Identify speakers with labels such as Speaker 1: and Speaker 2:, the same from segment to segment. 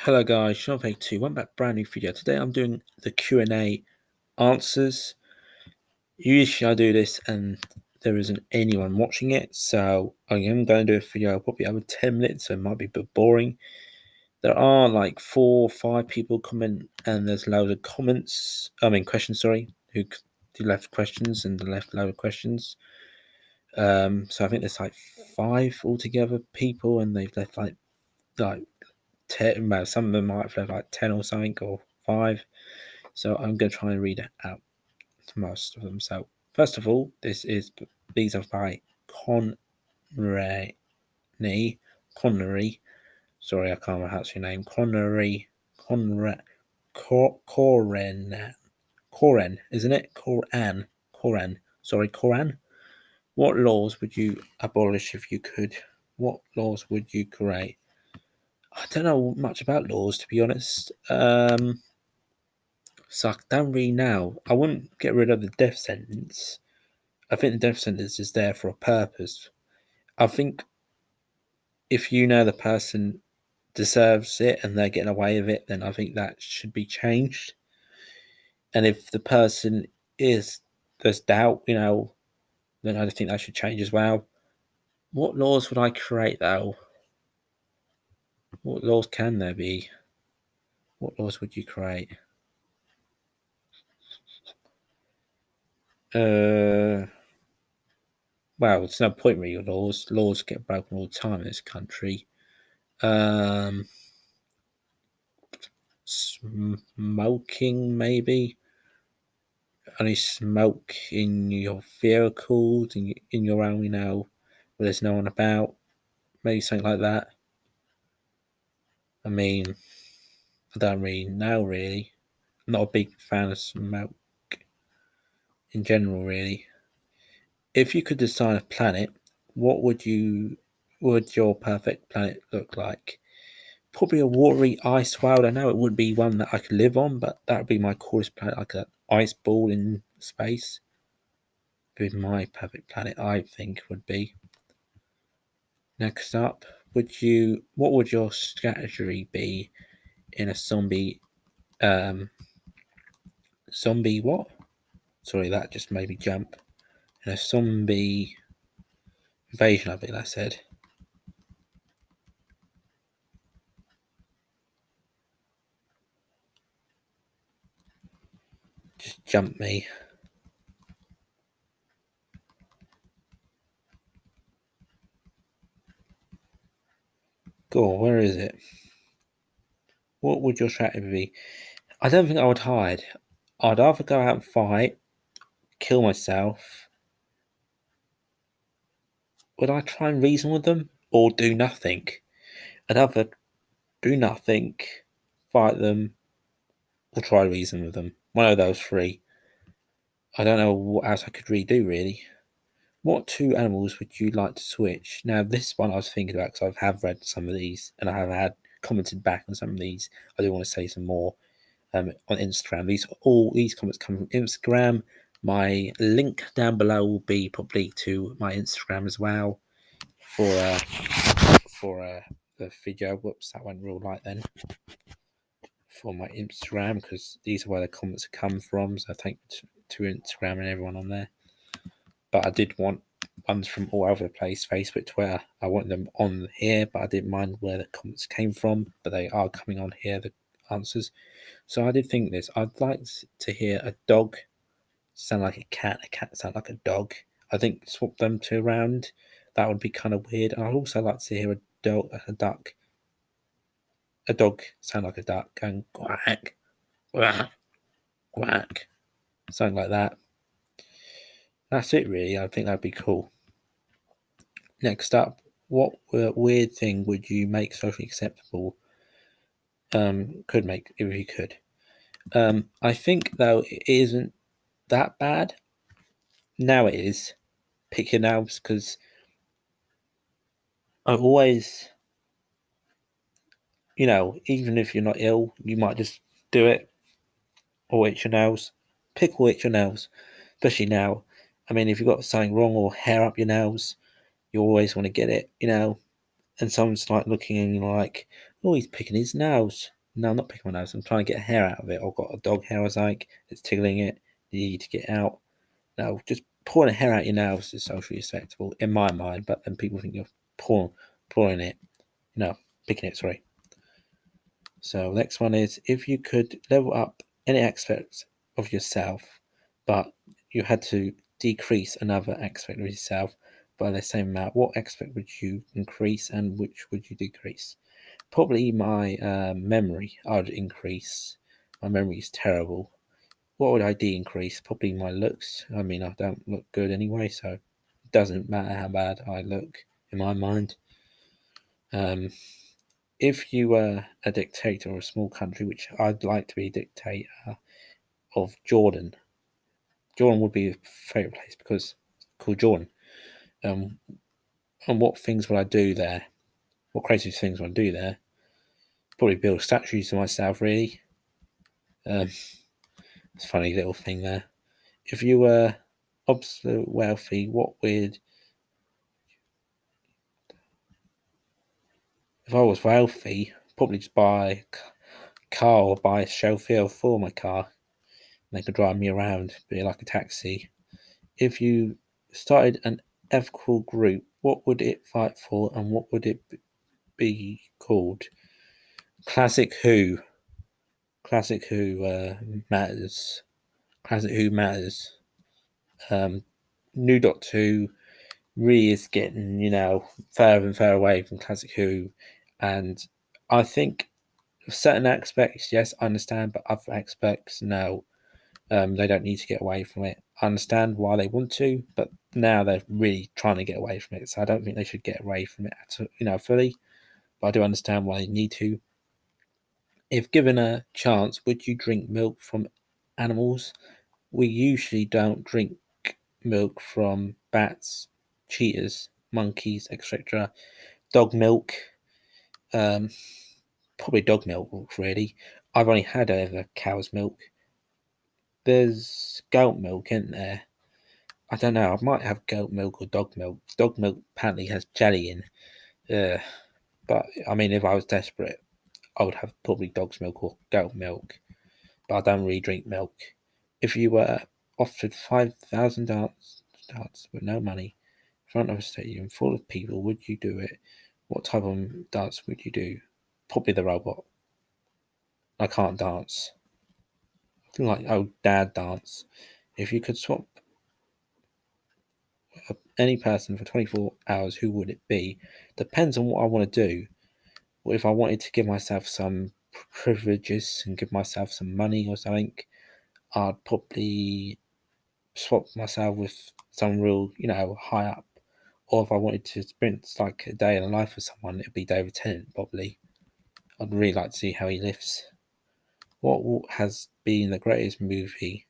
Speaker 1: Hello guys, Sean2, one back brand new video. Today I'm doing the Q&A answers. Usually I do this and there isn't anyone watching it, so I am going to do a video probably over 10 minutes, so it might be a bit boring. There are like 4 or 5 people comment and there's loads of questions, who left questions and left loads of questions. So I think there's like 5 altogether people and they've left like 10, well, some of them might have left like 10 or something, or 5. So I'm going to try and read it out to most of them. So first of all, these are by Connery. Sorry, I can't remember how to say your name. Coren, isn't it? Coran. Sorry, Coran. What laws would you abolish if you could? What laws would you create? I don't know much about laws, to be honest. So I don't really know. I wouldn't get rid of the death sentence. I think the death sentence is there for a purpose. I think if you know the person deserves it and they're getting away with it, then I think that should be changed. And if the person there's doubt, then I think that should change as well. What laws would I create, though? What laws can there be? What laws would you create? Well, there's no point really with laws. Laws get broken all the time in this country. Smoking, maybe. Only smoke in your vehicles, in your own, where there's no one about. Maybe something like that. I mean, I don't really know, really. I'm not a big fan of smoke in general, really. If you could design a planet, what would your perfect planet look like? Probably a watery ice world. I know it wouldn't be one that I could live on, but that would be my coolest planet, like an ice ball in space. Would be my perfect planet, I think would be. Next up, what would your strategy be in a zombie what? Sorry, that just made me jump. In a zombie invasion, I think I said. Just jumped me. Go on, where is it? What would your strategy be? I don't think I would hide. I'd either go out and fight, kill myself. Would I try and reason with them or do nothing? I'd either do nothing, fight them, or try to reason with them. One of those 3. I don't know what else I could redo, really. What 2 animals would you like to switch? Now, this one I was thinking about because I have read some of these and I have had commented back on some of these. I do want to say some more on Instagram. These comments come from Instagram. My link down below will be probably to my Instagram as well for the video. Whoops, that went real light then. For my Instagram, because these are where the comments have come from. So thank you to Instagram and everyone on there. But I did want ones from all over the place, Facebook, Twitter. I want them on here, but I didn't mind where the comments came from. But they are coming on here, the answers. So I did think this. I'd like to hear a dog sound like a cat sound like a dog. I think swap them 2 around. That would be kind of weird. And I'd also like to hear a dog sound like a duck going quack, quack, quack, something like that. That's it, really. I think that'd be cool. Next up, what weird thing would you make socially acceptable? Could make if you could. I think though it isn't that bad. Now it is. Pick your nails, because I always, even if you're not ill, you might just do it or itch your nails. Pick or itch your nails, especially now. I mean, if you've got something wrong or hair up your nails, you always want to get it, and someone's like looking and you're like, Oh, he's picking his nails. No, I'm not picking my nails. I'm trying to get hair out of it. I've got a dog hair, I was like, it's tickling it. You need to get out. No, just pulling a hair out your nails is socially acceptable in my mind, but then people think you're pulling it. No, picking it, sorry. So next one is, if you could level up any aspect of yourself, but you had to decrease another aspect of yourself by the same amount, what aspect would you increase and which would you decrease? Probably my memory I would increase. My memory is terrible. What would I decrease? Probably my looks. I mean, I don't look good anyway, so it doesn't matter how bad I look in my mind. If you were a dictator of a small country, which I'd like to be a dictator of Jordan, Jordan would be a favourite place because it's called Jordan. Um, and what things would I do there? What crazy things would I do there? Probably build statues to myself, really. It's a funny little thing there. If you were absolute wealthy, what would, if I was wealthy, probably just buy a car or buy a chauffeur for my car. And they could drive me around, be like a taxi. If you started an ethical group, what would it fight for and what would it be called? Classic Who. Classic Who matters. Classic Who matters. New Doctor Who really is getting, further and further away from Classic Who. And I think certain aspects, yes, I understand, but other aspects, no. They don't need to get away from it. I understand why they want to, but now they're really trying to get away from it. So I don't think they should get away from it, fully. But I do understand why they need to. If given a chance, would you drink milk from animals? We usually don't drink milk from bats, cheetahs, monkeys, etc. Dog milk, um, probably dog milk, really. I've only had ever cow's milk. There's goat milk, isn't there? I don't know. I might have goat milk or dog milk. Dog milk apparently has jelly in. But I mean, if I was desperate, I would have probably dog's milk or goat milk. But I don't really drink milk. If you were offered 5,000 darts with no money in front of a stadium full of people, would you do it? What type of dance would you do? Probably the robot. I can't dance. Like old dad dance. If you could swap any person for 24 hours, who would it be? Depends on what I want to do. If I wanted to give myself some privileges and give myself some money or something, I'd probably swap myself with some real, high up. Or if I wanted to experience like a day in the life of someone, it'd be David Tennant, probably. I'd really like to see how he lives. What has been the greatest movie?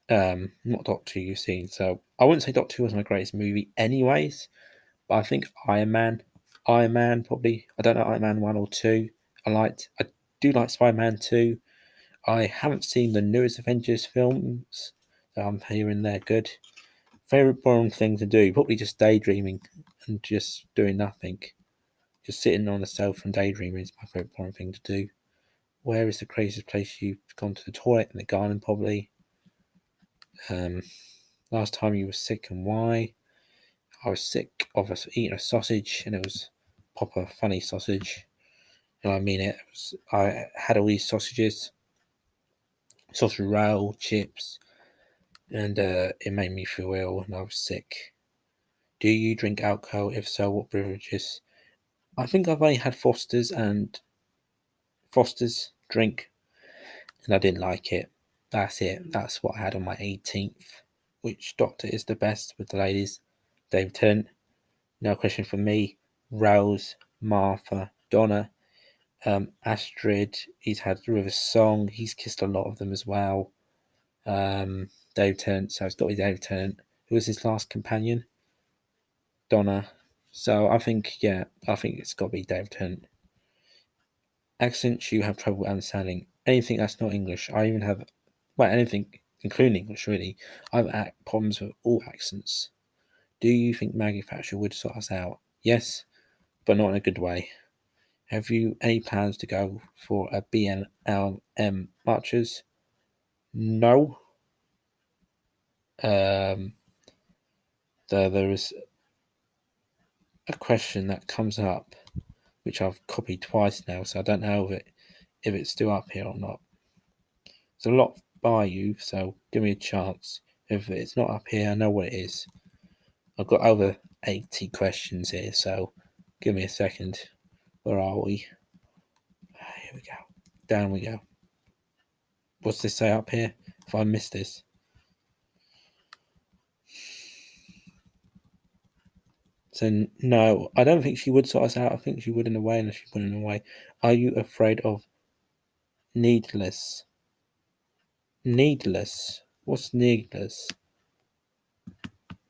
Speaker 1: Not Doctor Who you've seen. So I wouldn't say Doctor Who was my greatest movie, anyways. But I think Iron Man. Iron Man, probably. I don't know Iron Man 1 or 2. I do like Spider Man 2. I haven't seen the newest Avengers films. So I'm hearing they're good. Favorite boring thing to do? Probably just daydreaming and just doing nothing. Just sitting on the sofa and daydreaming is my favorite boring thing to do. Where is the craziest place you've gone to the toilet? In the garden, probably. Um, last time you were sick and why? I was sick of eating a sausage, and it was proper funny sausage. I mean it. I had all these sausages, sausage roll, chips, and it made me feel ill, and I was sick. Do you drink alcohol? If so, what beverages? I think I've only had Foster's drink, and I didn't like it. That's it. That's what I had on my 18th. Which doctor is the best with the ladies? David Tennant. No question for me. Rose, Martha, Donna, Astrid. He's had River Song. He's kissed a lot of them as well. Dave Tennant. So it's got to be Dave Tennant. Who was his last companion? Donna. So I think it's got to be Dave Tennant. Accents you have trouble understanding. Anything that's not English. I even have, anything including English really. I have problems with all accents. Do you think Maggie Thatcher would sort us out? Yes, but not in a good way. Have you any plans to go for a BLM marches? No. There is a question that comes up, which I've copied twice now, so I don't know if it's still up here or not. There's a lot by you, so give me a chance. If it's not up here, I know what it is. I've got over 80 questions here, so give me a second. Where are we? Here we go. Down we go. What's this say up here? If I miss this. So no, I don't think she would sort us out. I think she would in a way, unless she put in a way. Are you afraid of needless? Needless. What's needless?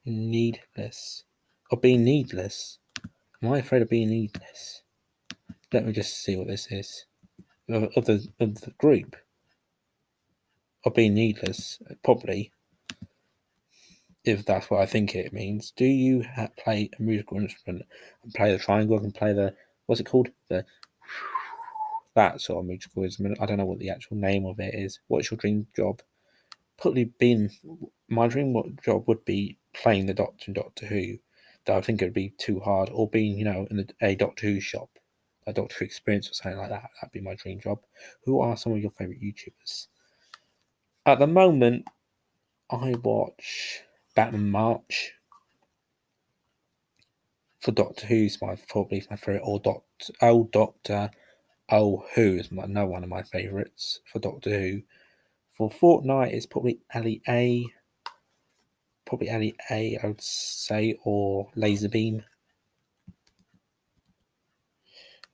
Speaker 1: Needless. Or being needless. Am I afraid of being needless? Let me just see what this is. Of the group. Of being needless, probably. If that's what I think it means. Do you play a musical instrument and play the triangle and play the, what's it called? That sort of musical instrument. I don't know what the actual name of it is. What's your dream job? Probably being, my dream job would be playing the Doctor in Doctor Who. Though I think it would be too hard. Or being, in a Doctor Who shop, a Doctor Who experience or something like that. That'd be my dream job. Who are some of your favourite YouTubers? At the moment, I watch Batman March. For Doctor Who's probably my favourite, or Doctor Who is another one of my favourites for Doctor Who. For Fortnite, it's probably Ali A. Probably Ali A, I would say, or Laserbeam.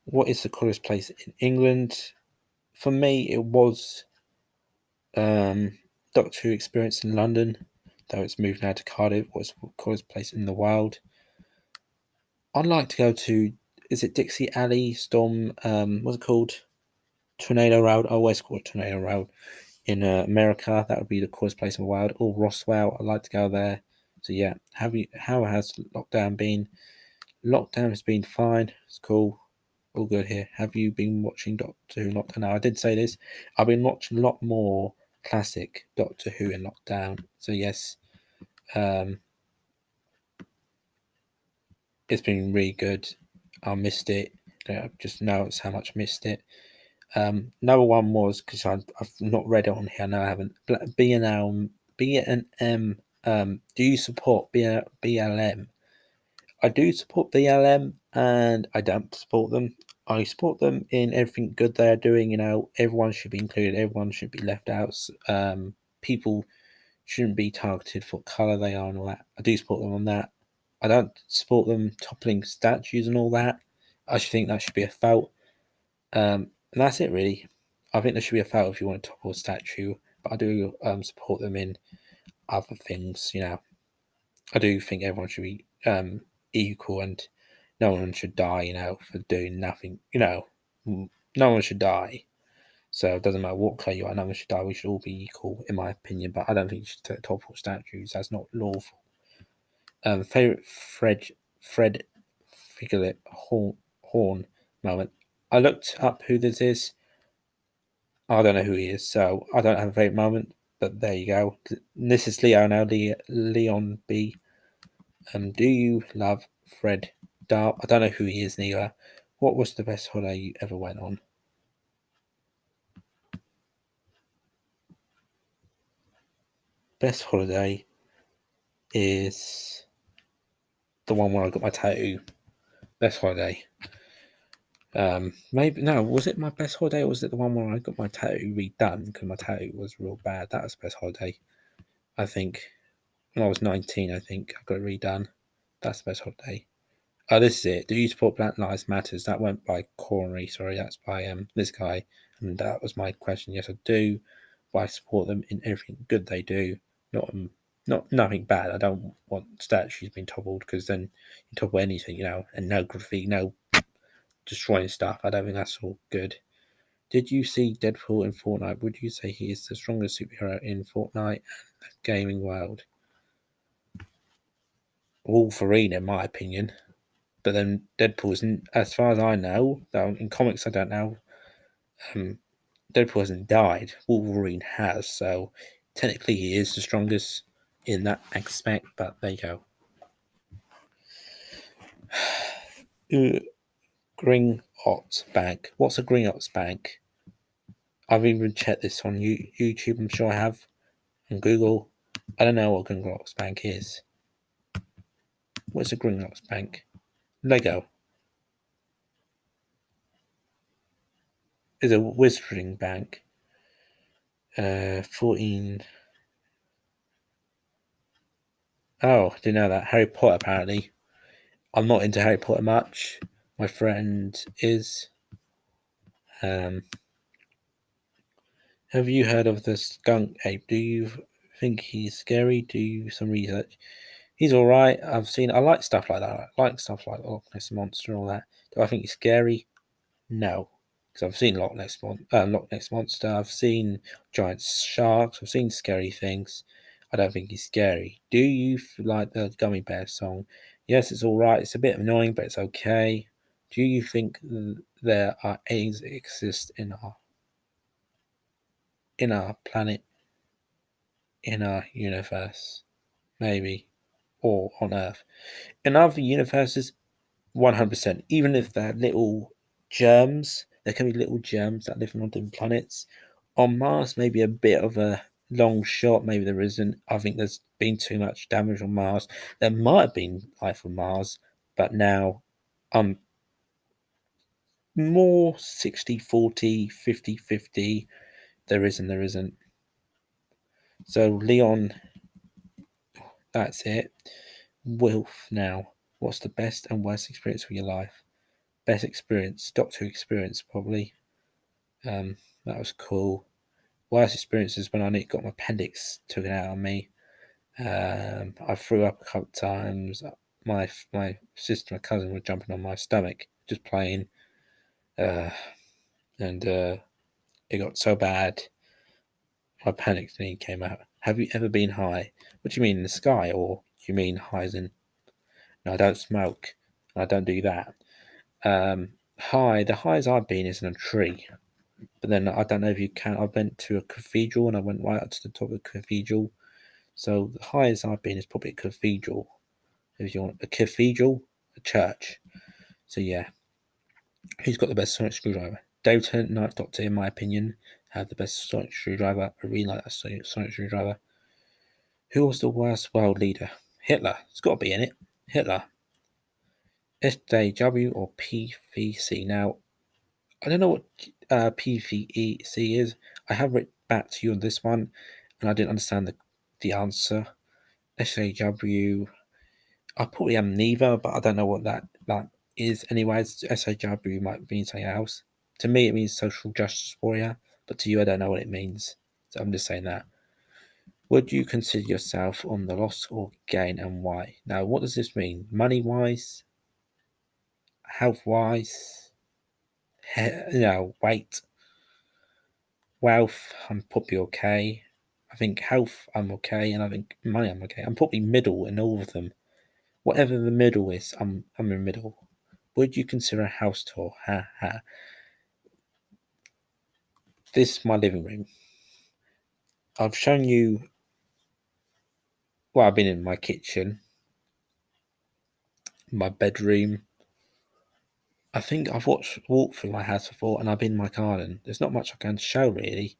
Speaker 1: What is the coolest place in England? For me, it was Doctor Who experience in London, though it's moved now to Cardiff. What's the coolest place in the world? I'd like to go to, is it Dixie Alley, Storm, what's it called? Tornado Road. I always call it Tornado Road. In America, that would be the coolest place in the world. Or Roswell, I'd like to go there. So yeah, how has lockdown been? Lockdown has been fine. It's cool. All good here. Have you been watching Doctor Who Lockdown? Now, I did say this. I've been watching a lot more classic Doctor Who in lockdown. So yes, it's been really good. I missed it. I just noticed how much I missed it. Another one was, because I've not read it on here. No, I haven't. B&M. Do you support BLM? I do support BLM, and I don't support them. I support them in everything good they are doing. Everyone should be included. Everyone should be left out. People shouldn't be targeted for what colour they are and all that. I do support them on that. I don't support them toppling statues and all that. I should think that should be a felt. And that's it, really. I think there should be a foul if you want to topple a statue, but I do support them in other things. I do think everyone should be equal, and no one should die. For doing nothing. No one should die. So it doesn't matter what color you are. No one should die. We should all be equal, in my opinion. But I don't think you should topple statues. That's not lawful. Favorite Fred Figlet Horn moment. I looked up who this is. I don't know who he is, so I don't have a favourite moment. But there you go. This is Leo now, Leon B. Do you love Fred Darp? I don't know who he is neither. What was the best holiday you ever went on? Best holiday is the one where I got my tattoo. Best holiday. Maybe no. Was it my best holiday, or was it the one where I got my tattoo redone because my tattoo was real bad? That was the best holiday. I think when I was 19, I think I got it redone. That's the best holiday. Oh, this is it. Do you support Black Lives Matters? That went by QNA. Sorry, that's by this guy, and that was my question. Yes, I do. But I support them in everything good they do. Not nothing bad. I don't want statues being toppled, because then you topple anything, and no graffiti, no destroying stuff. I don't think that's all good. Did you see Deadpool in Fortnite? Would you say he is the strongest superhero in Fortnite and the gaming world? Wolverine, in my opinion. But then Deadpool isn't, as far as I know, though in comics I don't know, Deadpool hasn't died. Wolverine has, so technically he is the strongest in that aspect, but there you go. Green Ops Bank. What's a Green Ops Bank? I've even checked this on YouTube, I'm sure I have, and Google. I don't know what Green Ops Bank is. What's a Green Ops Bank? Lego. Is a Wizarding Bank. 14. Oh, didn't know that. Harry Potter, apparently. I'm not into Harry Potter much. My friend is. Um, have you heard of the skunk ape? Do you think he's scary? Do some research. He's all right. I like stuff like that. I like stuff like Loch Ness Monster and all that. Do I think he's scary? No. Because I've seen Loch Ness Monster. I've seen giant sharks. I've seen scary things. I don't think he's scary. Do you like the Gummy Bear song? Yes, it's all right. It's a bit annoying, but it's okay. Do you think there are aliens that exist in our planet, in our universe, maybe, or on Earth? In other universes, 100%. Even if they're little germs, there can be little germs that live on different planets. On Mars, maybe a bit of a long shot. Maybe there isn't. I think there's been too much damage on Mars. There might have been life on Mars, but now I'm more 60-40, 50-50. There is and there isn't. So, Leon, that's it. Wilf now. What's the best and worst experience of your life? Best experience, Doctor Who experience, probably. That was cool. Worst experiences when I got my appendix taken out on me. I threw up a couple of times. My sister and my cousin were jumping on my stomach, just playing, and it got so bad. My panic nearly came out. Have you ever been high? What do you mean, in the sky, or do you mean high as in? No, I don't smoke. I don't do that. High. The highest I've been is in a tree. But then I don't know if you can. I went to a cathedral and I went right up to the top of the cathedral. So the highest I've been is probably a cathedral. If you want a cathedral, a church. So yeah, who's got the best sonic screwdriver? David Tennant, Ninth Doctor, in my opinion, had the best sonic screwdriver. I really like that sonic screwdriver. Who was the worst world leader? Hitler. It's got to be in it. Hitler. SJW or PVC. Now, I don't know what PVEC is. I have written back to you on this one, and I didn't understand the answer. SAW. I probably am neither, but I don't know what that is. Anyways, SAW might mean something else. To me, it means social justice warrior, but to you, I don't know what it means. So I'm just saying that. Would you consider yourself on the loss or gain, and why? Now, what does this mean? Money wise, health wise, weight, wealth, I'm probably okay. I think health, I'm okay, and I think money, I'm okay. I'm probably middle in all of them. Whatever the middle is, I'm in the middle. Would you consider a house tour? Ha ha. This is my living room. I've shown you. Well, I've been in my kitchen, my bedroom. I think I've walked through my house before, and I've been in my garden. There's not much I can show really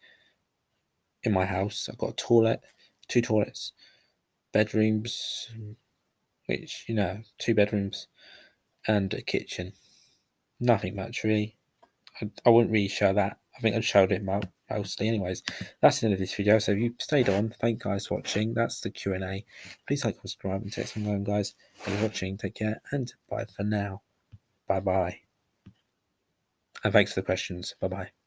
Speaker 1: in my house. I've got a toilet, two toilets, bedrooms, which two bedrooms, and a kitchen. Nothing much really. I wouldn't really show that. I think I showed it mostly. Anyways, that's the end of this video. So if you stayed on, thank you guys for watching. That's the Q&A. Please like, subscribe, and text me home, guys. Thanks for watching. Take care, and bye for now. Bye bye. And thanks for the questions. Bye bye.